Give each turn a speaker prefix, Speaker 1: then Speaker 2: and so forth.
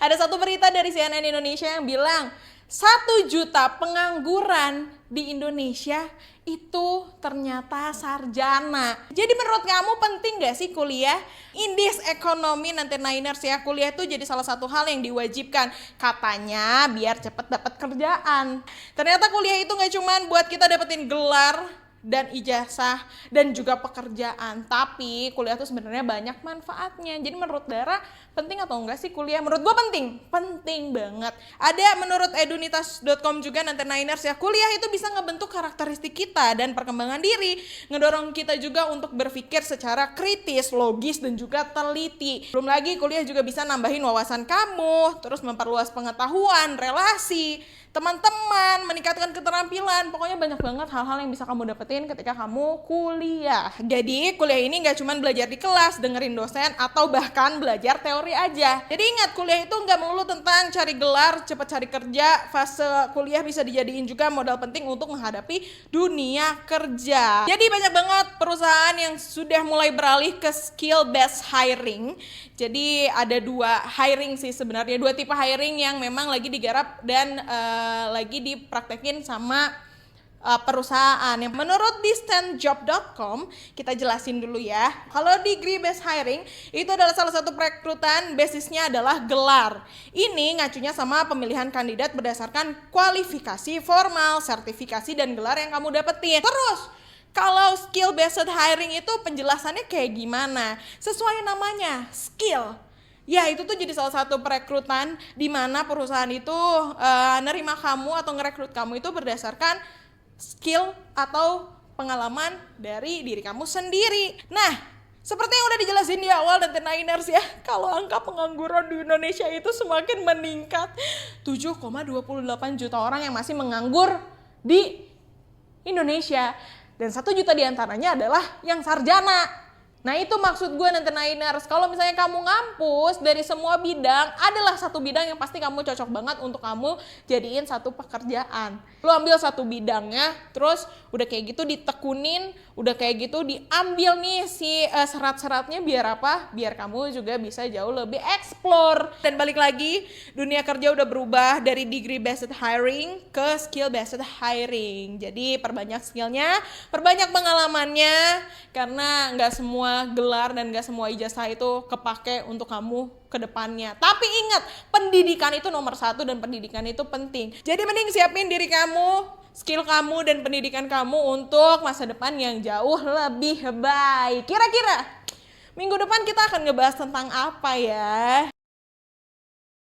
Speaker 1: Ada satu berita dari CNN Indonesia yang bilang 1 juta pengangguran di Indonesia itu ternyata sarjana. Jadi menurut kamu penting gak sih kuliah? Indeks ekonomi nanti Niners ya, kuliah itu jadi salah satu hal yang diwajibkan. Katanya biar cepet dapat kerjaan. Ternyata kuliah itu gak cuman buat kita dapetin gelar dan ijazah dan juga pekerjaan, tapi kuliah itu sebenarnya banyak manfaatnya. Jadi menurut Dara penting atau enggak sih kuliah? Menurut gue penting banget. Ada menurut edunitas.com juga nanti Niners ya, kuliah itu bisa ngebentuk karakteristik kita dan perkembangan diri, ngedorong kita juga untuk berpikir secara kritis, logis dan juga teliti. Belum lagi kuliah juga bisa nambahin wawasan kamu, terus memperluas pengetahuan, relasi, teman-teman, meningkatkan keterampilan. Pokoknya banyak banget hal-hal yang bisa kamu dapetin ketika kamu kuliah. Jadi kuliah ini gak cuma belajar di kelas, dengerin dosen, atau bahkan belajar teori aja. Jadi ingat, kuliah itu gak melulu tentang cari gelar, cepat cari kerja. Fase kuliah bisa dijadiin juga modal penting untuk menghadapi dunia kerja. Jadi banyak banget perusahaan yang sudah mulai beralih ke skill based hiring. Jadi ada 2 hiring sih sebenarnya, 2 tipe hiring yang memang lagi digarap dan lagi dipraktekin sama perusahaan. Yang menurut distanjob.com, kita jelasin dulu ya. Kalau degree based hiring itu adalah salah satu perekrutan, basisnya adalah gelar. Ini ngacunya sama pemilihan kandidat berdasarkan kualifikasi formal, sertifikasi dan gelar yang kamu dapetin. Terus kalau skill based hiring itu penjelasannya kayak gimana? Sesuai namanya, skill. Ya itu tuh jadi salah satu perekrutan di mana perusahaan itu nerima kamu atau ngerekrut kamu itu berdasarkan skill atau pengalaman dari diri kamu sendiri. Nah, seperti yang udah dijelasin di awal dan Niners ya, kalau angka pengangguran di Indonesia itu semakin meningkat. 7,28 juta orang yang masih menganggur di Indonesia. Dan 1 juta diantaranya adalah yang sarjana. Nah itu maksud gue nanti Niners, kalau misalnya kamu ngampus dari semua bidang, adalah satu bidang yang pasti kamu cocok banget untuk kamu jadiin satu pekerjaan. Lu ambil satu bidangnya, terus udah kayak gitu ditekunin, udah kayak gitu diambil nih si serat-seratnya biar apa? Biar kamu juga bisa jauh lebih explore. Dan balik lagi, dunia kerja udah berubah dari degree based hiring ke skill based hiring. Jadi perbanyak skillnya, perbanyak pengalamannya, karena nggak semua gelar dan gak semua ijazah itu kepake untuk kamu ke depannya. Tapi ingat, pendidikan itu nomor 1 dan pendidikan itu penting. Jadi mending siapin diri kamu, skill kamu dan pendidikan kamu untuk masa depan yang jauh lebih baik. Kira-kira minggu depan kita akan ngebahas tentang apa ya?